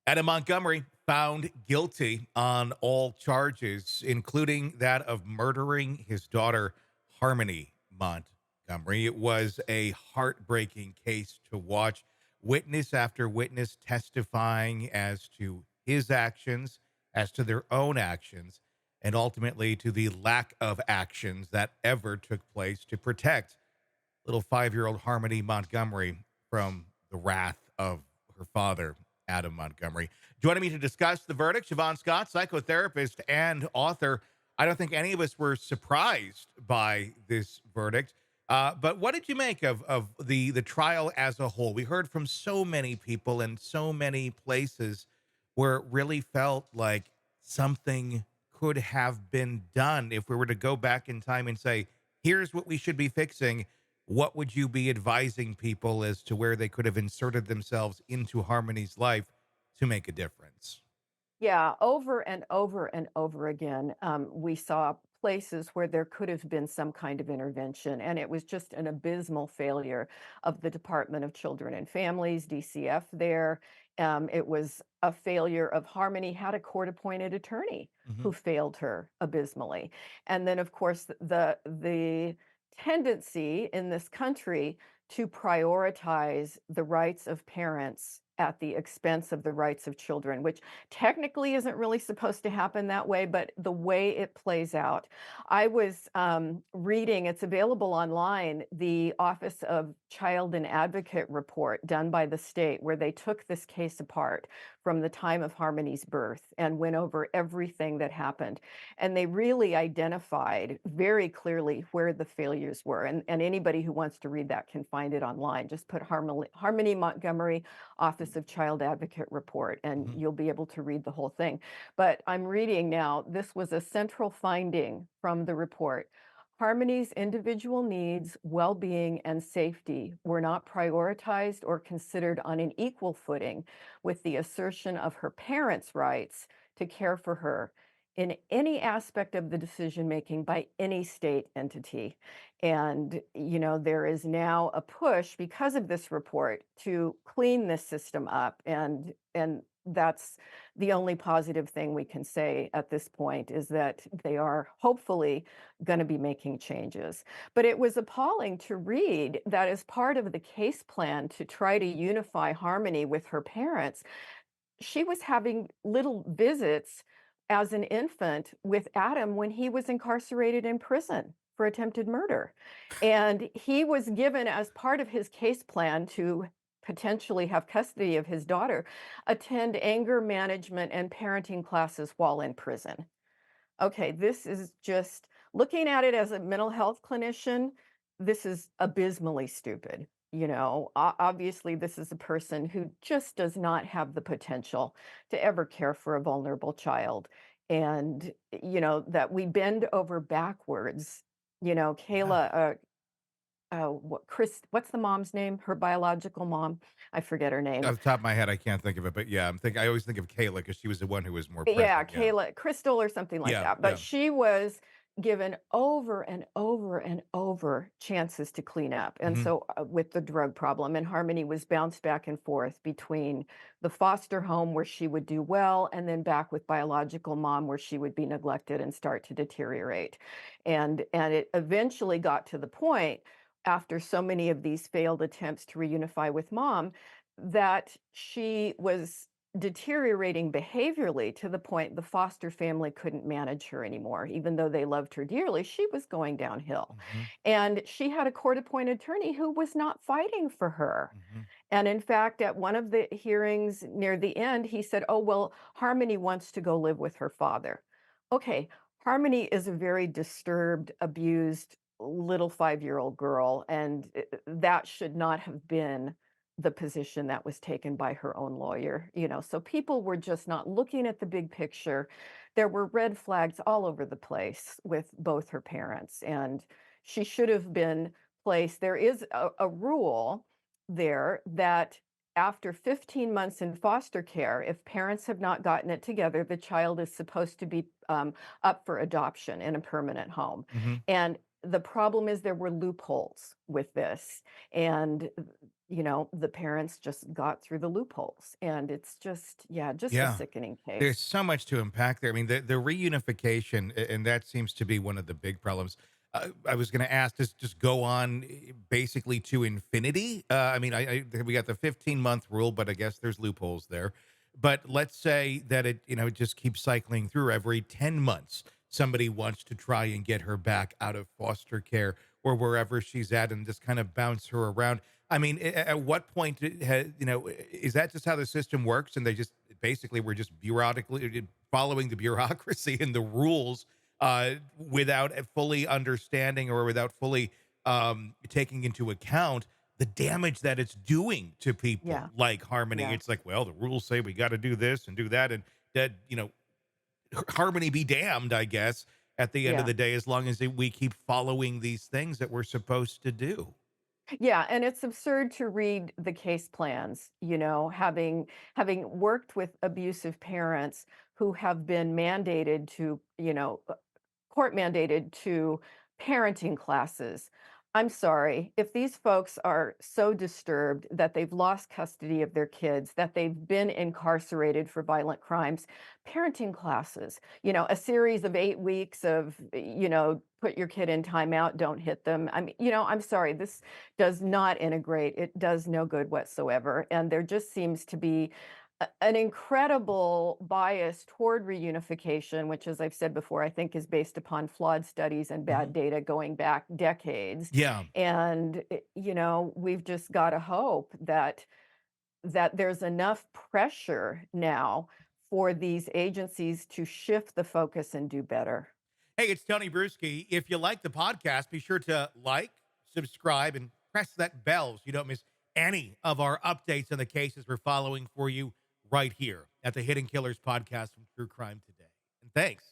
Adam Montgomery found guilty on all charges, including that of murdering his daughter, Harmony Montgomery. It was a heartbreaking case to watch. Witness after witness testifying as to his actions, as to their own actions, and ultimately to the lack of actions that ever took place to protect little 5-year-old Harmony Montgomery from the wrath of her father, Adam Montgomery. Joining me to discuss the verdict, Shavaun Scott, psychotherapist and author. I don't think any of us were surprised by this verdict. But what did you make of the trial as a whole? We heard from so many people in so many places where it really felt like something could have been done if we were to go back in time and say, here's what we should be fixing. What would you be advising people as to where they could have inserted themselves into Harmony's life to make a difference? Yeah, over and over and over again, we saw places where there could have been some kind of intervention, and it was just an abysmal failure of the Department of Children and Families, DCF there. It was a failure of Harmony had a court-appointed attorney Hmm. who failed her abysmally. And then, of course, the tendency in this country to prioritize the rights of parents at the expense of the rights of children, which technically isn't really supposed to happen that way, but the way it plays out. I was reading, it's available online, the Office of Child and Advocate report done by the state, where they took this case apart from the time of Harmony's birth and went over everything that happened. And they really identified very clearly where the failures were. And anybody who wants to read that can find it online. Just put Harmony Montgomery Office of Child Advocate report, and Hmm. you'll be able to read the whole thing. But I'm reading now, this was a central finding from the report. Harmony's individual needs, well being, and safety were not prioritized or considered on an equal footing with the assertion of her parents' rights to care for her in any aspect of the decision making by any state entity. And, there is now a push because of this report to clean this system up. And that's the only positive thing we can say at this point is that they are hopefully going to be making changes. But it was appalling to read that as part of the case plan to try to unify Harmony with her parents, she was having little visits as an infant with Adam when he was incarcerated in prison for attempted murder. And he was given, as part of his case plan to potentially have custody of his daughter, attend anger management and parenting classes while in prison. Okay, this is just looking at it as a mental health clinician, this is abysmally stupid. Obviously, this is a person who just does not have the potential to ever care for a vulnerable child. And, that we bend over backwards. Yeah. What's the mom's name? Her biological mom? I forget her name. Off the top of my head, I can't think of it, but yeah, I always think of Kayla because she was the one who was more Yeah, present. Yeah. Kayla Crystal or something like Yeah. that, but Yeah. she was given over and over and over chances to clean up, and Hmm. so, with the drug problem, and Harmony was bounced back and forth between the foster home where she would do well, and then back with biological mom where she would be neglected and start to deteriorate, and it eventually got to the point, after so many of these failed attempts to reunify with mom, that she was deteriorating behaviorally to the point the foster family couldn't manage her anymore. Even though they loved her dearly, she was going downhill. Hmm. And she had a court appointed attorney who was not fighting for her. Hmm. And in fact, at one of the hearings near the end, he said, "Oh, well, Harmony wants to go live with her father." Okay, Harmony is a very disturbed, abused little 5-year-old girl, and that should not have been the position that was taken by her own lawyer. So people were just not looking at the big picture. There were red flags all over the place with both her parents, and she should have been placed. There is a rule there that after 15 months in foster care, if parents have not gotten it together, the child is supposed to be up for adoption in a permanent home. Hmm. And the problem is there were loopholes with this. And the parents just got through the loopholes. And it's just, yeah, just a Yeah. sickening There's case. so much to unpack there. I mean, the reunification, and that seems to be one of the big problems. I was going to ask, does just go on basically to infinity? I mean, we got the 15-month rule, but I guess there's loopholes there. But let's say that it just keeps cycling through every 10 months. Somebody wants to try and get her back out of foster care or wherever she's at and just kind of bounce her around. I mean, at what point, is that just how the system works? And they just basically we're just bureaucratically following the bureaucracy and the rules without fully understanding or without fully taking into account the damage that it's doing to people Yeah. like Harmony. Yeah. It's like, well, the rules say we got to do this and do that. And that, Harmony be damned, I guess, at the end of Yeah. the day, as long as we keep following these things that we're supposed to do. Yeah, and it's absurd to read the case plans, having worked with abusive parents who have been mandated to, court mandated to parenting classes. I'm sorry, if these folks are so disturbed that they've lost custody of their kids, that they've been incarcerated for violent crimes, parenting classes, a series of 8 weeks of, put your kid in timeout, don't hit them. I mean, I'm sorry, this does not integrate. It does no good whatsoever. And there just seems to be an incredible bias toward reunification, which, as I've said before, I think is based upon flawed studies and bad Mhm. data going back decades. Yeah. And, we've just got to hope that there's enough pressure now for these agencies to shift the focus and do better. Hey, it's Tony Brueski. If you like the podcast, be sure to like, subscribe, and press that bell so you don't miss any of our updates on the cases we're following for you right here at the Hidden Killers podcast from True Crime Today. And thanks